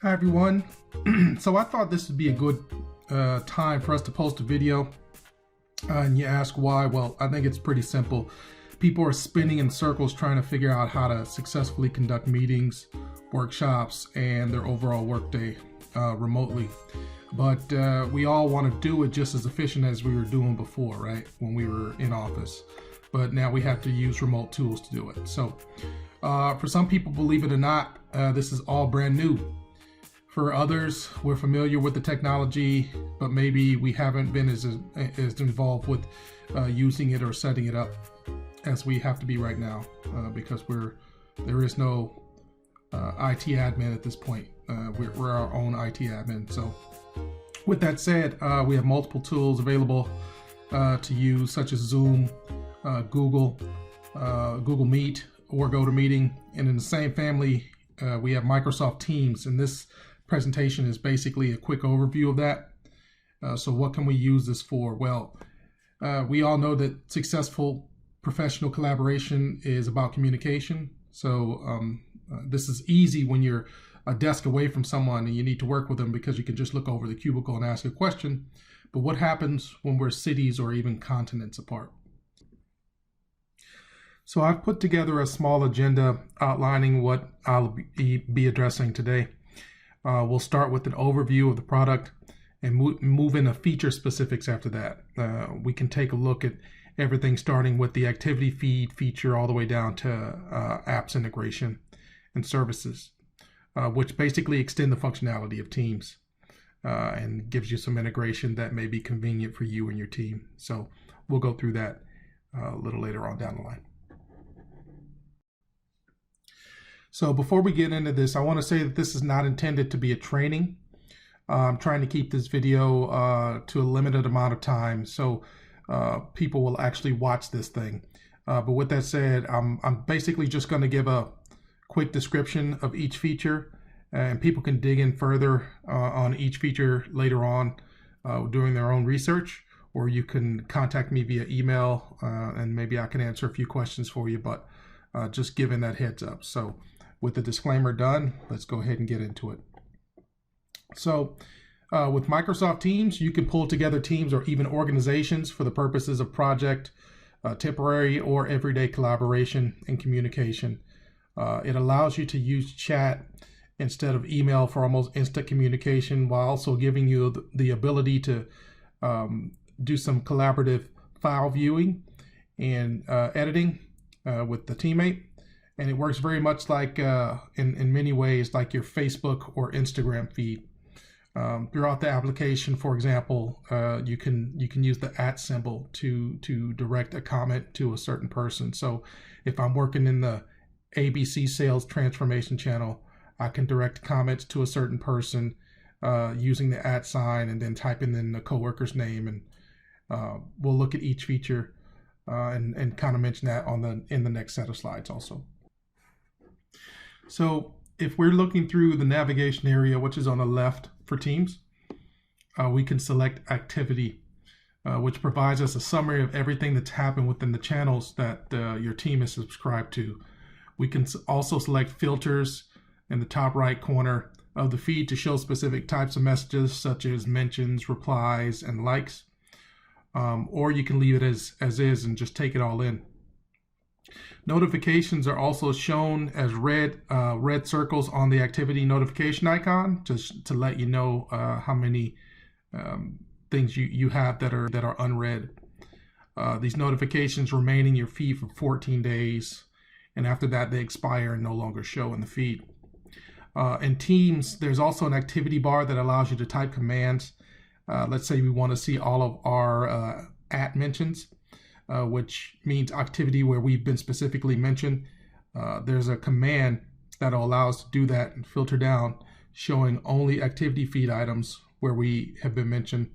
Hi everyone. So I thought this would be a good time for us to post a video. And you ask why? Well, I think it's pretty simple. People are spinning in circles trying to figure out how to successfully conduct meetings, workshops, and their overall workday remotely. But we all want to do it just as efficient as we were doing before, right? When we were in office. But now we have to use remote tools to do it. So for some people, believe it or not, this is all brand new. For others, we're familiar with the technology, but maybe we haven't been as involved with using it or setting it up as we have to be right now, because there is no IT admin at this point. We're our own IT admin. So with that said, we have multiple tools available to use, such as Zoom, Google Meet, or GoToMeeting. And in the same family, we have Microsoft Teams, and this presentation is basically a quick overview of that. So what can we use this for? Well, we all know that successful professional collaboration is about communication. So this is easy when you're a desk away from someone and you need to work with them, because you can just look over the cubicle and ask a question. But what happens when we're cities or even continents apart? So I've put together a small agenda outlining what I'll be addressing today. We'll start with an overview of the product and move into feature specifics after that. We can take a look at everything starting with the activity feed feature all the way down to apps integration and services, which basically extend the functionality of Teams and gives you some integration that may be convenient for you and your team. So we'll go through that a little later on down the line. So before we get into this, I want to say that this is not intended to be a training. I'm trying to keep this video to a limited amount of time, so people will actually watch this thing. But with that said, I'm basically just going to give a quick description of each feature, and people can dig in further on each feature later on doing their own research, or you can contact me via email and maybe I can answer a few questions for you, but just giving that heads up. So with the disclaimer done, let's go ahead and get into it. So with Microsoft Teams, you can pull together teams or even organizations for the purposes of project, temporary or everyday collaboration and communication. It allows you to use chat instead of email for almost instant communication, while also giving you the ability to do some collaborative file viewing and editing with the teammate. And it works very much like, in many ways, like your Facebook or Instagram feed. Throughout the application, for example, you can use the @ symbol to direct a comment to a certain person. So if I'm working in the ABC Sales Transformation channel, I can direct comments to a certain person using the @ sign and then typing in the coworker's name. And we'll look at each feature and kind of mention that in the next set of slides also. So if we're looking through the navigation area, which is on the left for Teams, we can select activity, which provides us a summary of everything that's happened within the channels that your team is subscribed to. We can also select filters in the top right corner of the feed to show specific types of messages, such as mentions, replies, and likes. Or you can leave it as is and just take it all in. Notifications are also shown as red circles on the activity notification icon, just to let you know how many things you have that are unread. These notifications remain in your feed for 14 days, and after that they expire and no longer show in the feed. In Teams, there's also an activity bar that allows you to type commands. Let's say we want to see all of our @ mentions, which means activity where we've been specifically mentioned. There's a command that'll allow us to do that and filter down, showing only activity feed items where we have been mentioned.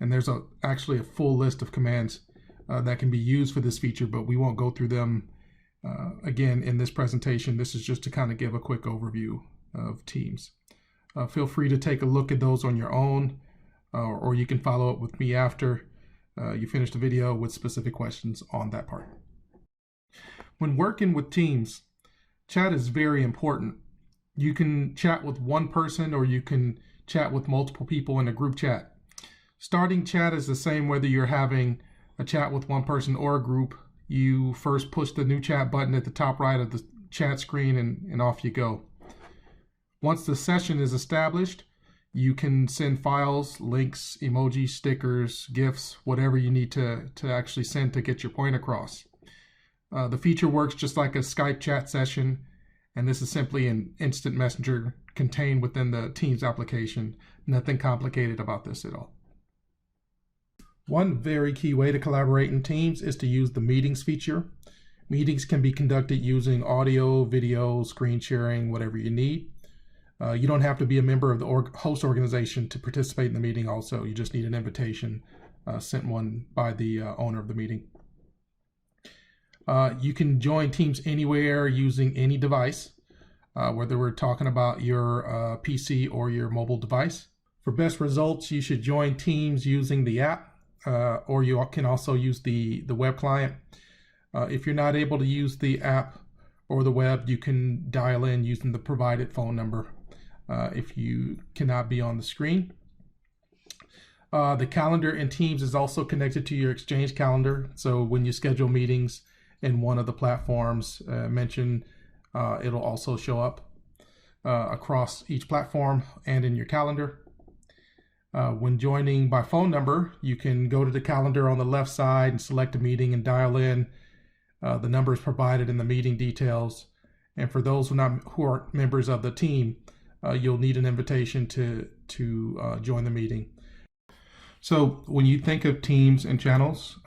And there's actually a full list of commands that can be used for this feature, but we won't go through them again in this presentation. This is just to kind of give a quick overview of Teams. Feel free to take a look at those on your own, or you can follow up with me after you finish the video with specific questions on that part. When working with Teams, chat is very important You can chat with one person or you can chat with multiple people in a group chat. Starting chat is the same whether you're having a chat with one person or a group. You first push the new chat button at the top right of the chat screen and off you go. Once the session is established, you can send files, links, emojis, stickers, GIFs, whatever you need to actually send to get your point across. The feature works just like a Skype chat session, and this is simply an instant messenger contained within the Teams application. Nothing complicated about this at all. One very key way to collaborate in Teams is to use the meetings feature. Meetings can be conducted using audio, video, screen sharing, whatever you need. You don't have to be a member of the host organization to participate in the meeting also. You just need an invitation sent one by the owner of the meeting. You can join Teams anywhere using any device, whether we're talking about your PC or your mobile device. For best results, you should join Teams using the app, or you can also use the web client. If you're not able to use the app or the web, you can dial in using the provided phone number if you cannot be on the screen. The calendar in Teams is also connected to your Exchange calendar. So when you schedule meetings in one of the platforms mentioned, it'll also show up across each platform and in your calendar. When joining by phone number, you can go to the calendar on the left side and select a meeting and dial in. The number is provided in the meeting details. And for those who aren't members of the team, you'll need an invitation to join the meeting. So when you think of teams and channels,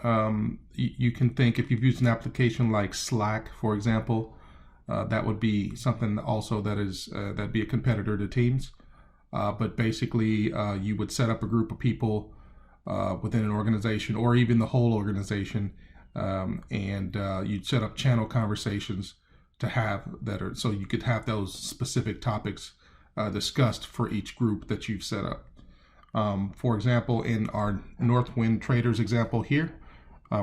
you can think, if you've used an application like Slack, for example, that would be something also that'd be a competitor to Teams. But basically, you would set up a group of people within an organization or even the whole organization, and you'd set up channel conversations to have so you could have those specific topics discussed for each group that you've set up. For example, in our Northwind Traders example here,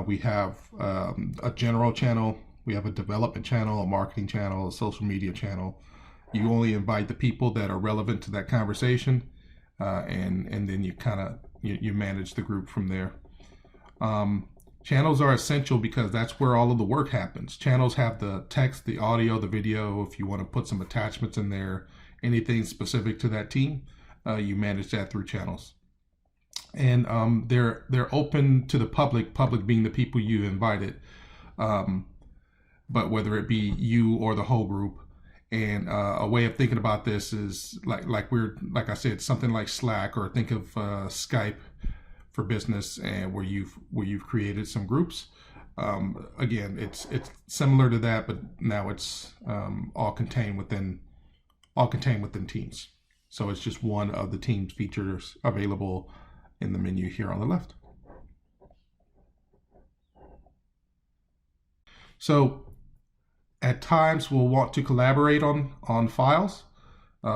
we have a general channel, we have a development channel, a marketing channel, a social media channel. You only invite the people that are relevant to that conversation, and then you manage the group from there. Channels are essential because that's where all of the work happens. Channels have the text, the audio, the video. If you want to put some attachments in there, anything specific to that team, you manage that through channels. And they're open to the public being the people you invited, but whether it be you or the whole group. And a way of thinking about this is like I said, something like Slack, or think of Skype for business, and where you've created some groups. Again, it's similar to that, but now it's all contained within Teams. So it's just one of the Teams features available in the menu here on the left. So at times we'll want to collaborate on files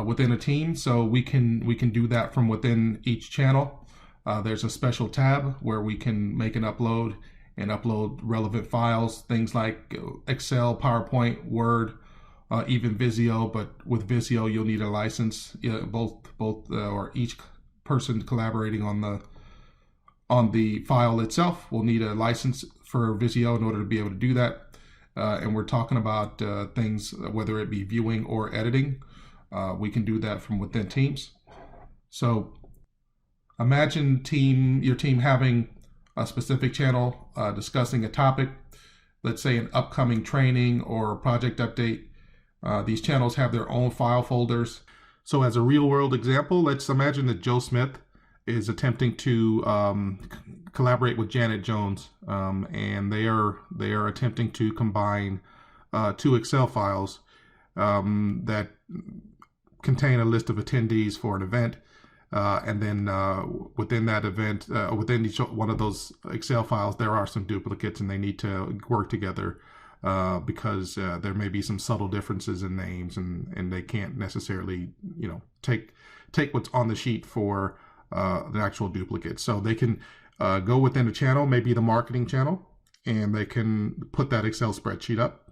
within a team, so we can do that from within each channel. There's a special tab where we can make an upload and upload relevant files, things like Excel, PowerPoint, Word, even Visio. But with Visio, you'll need a license. Both or each person collaborating on the file itself will need a license for Visio in order to be able to do that. And we're talking about things, whether it be viewing or editing. We can do that from within Teams. So imagine your team having a specific channel discussing a topic, let's say an upcoming training or project update. These channels have their own file folders. So as a real world example, let's imagine that Joe Smith is attempting to collaborate with Janet Jones, and they are attempting to combine two Excel files that contain a list of attendees for an event, and then within that event, within each one of those Excel files, there are some duplicates, and they need to work together because there may be some subtle differences in names, and they can't necessarily take what's on the sheet for the actual duplicate. So they can go within a channel, maybe the marketing channel, and they can put that Excel spreadsheet up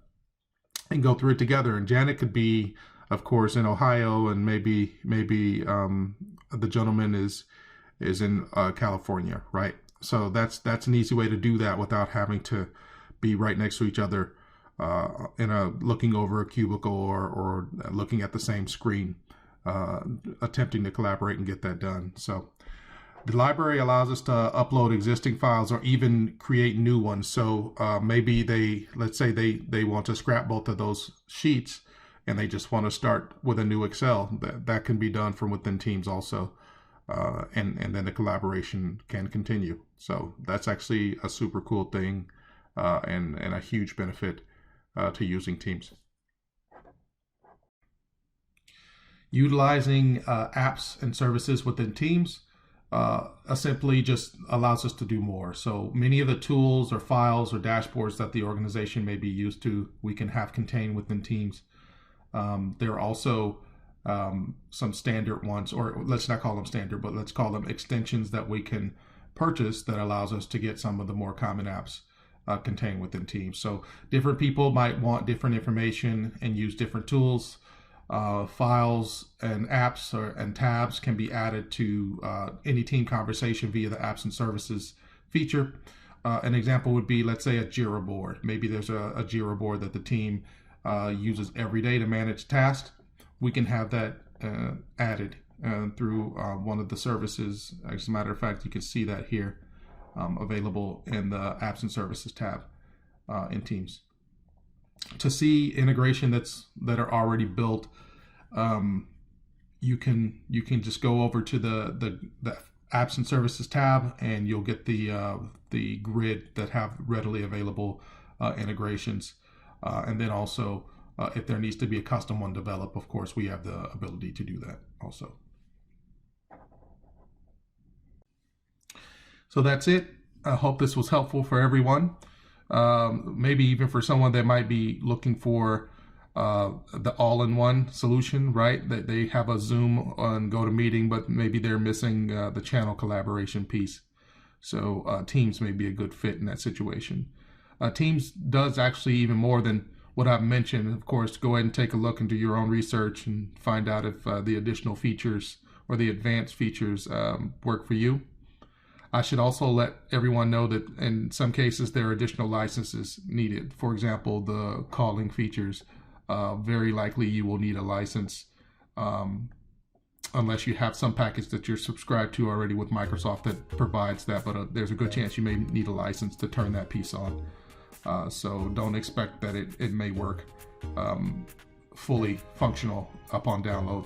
and go through it together. And Janet could be of course, in Ohio, and maybe the gentleman is in California, right? So that's an easy way to do that without having to be right next to each other looking over a cubicle or looking at the same screen, attempting to collaborate and get that done. So the library allows us to upload existing files or even create new ones. So maybe let's say they want to scrap both of those sheets and they just want to start with a new Excel. That can be done from within Teams also. And then the collaboration can continue. So that's actually a super cool thing and a huge benefit to using Teams. Utilizing apps and services within Teams simply just allows us to do more. So many of the tools or files or dashboards that the organization may be used to, we can have contained within Teams. There are also some standard ones, or let's not call them standard, but let's call them extensions that we can purchase that allows us to get some of the more common apps contained within Teams. So different people might want different information and use different tools. Files and apps and tabs can be added to any team conversation via the apps and services feature. An example would be, let's say, a Jira board. Maybe there's a Jira board that the team uses every day to manage tasks. We can have that added through one of the services. As a matter of fact, you can see that here available in the apps and services tab in Teams. To see integration that are already built, you can just go over to the apps and services tab, and you'll get the grid that have readily available integrations, and then also if there needs to be a custom one developed, of course we have the ability to do that also. So that's it. I hope this was helpful for everyone. Maybe even for someone that might be looking for the all-in-one solution, right? That they have a Zoom and GoToMeeting, but maybe they're missing the channel collaboration piece. So Teams may be a good fit in that situation. Teams does actually even more than what I've mentioned. Of course, go ahead and take a look and do your own research and find out if the additional features or the advanced features work for you. I should also let everyone know that in some cases there are additional licenses needed. For example, the calling features, very likely you will need a license unless you have some package that you're subscribed to already with Microsoft that provides that, but there's a good chance you may need a license to turn that piece on. So don't expect that it may work fully functional upon download.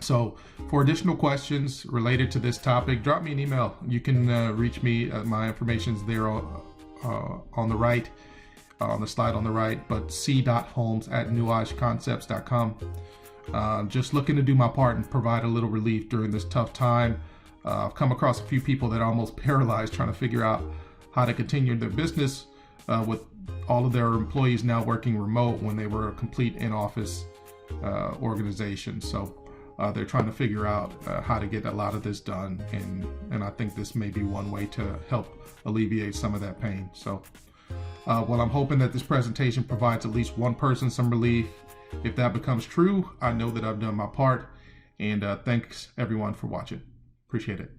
So for additional questions related to this topic, drop me an email. You can reach me. My information's there on the right, on the slide on the right, but c.holmes@nuageconcepts.com. Just looking to do my part and provide a little relief during this tough time. I've come across a few people that are almost paralyzed trying to figure out how to continue their business with all of their employees now working remote when they were a complete in-office organization. So they're trying to figure out how to get a lot of this done, and I think this may be one way to help alleviate some of that pain. So well, I'm hoping that this presentation provides at least one person some relief. If that becomes true, I know that I've done my part, and thanks everyone for watching. Appreciate it.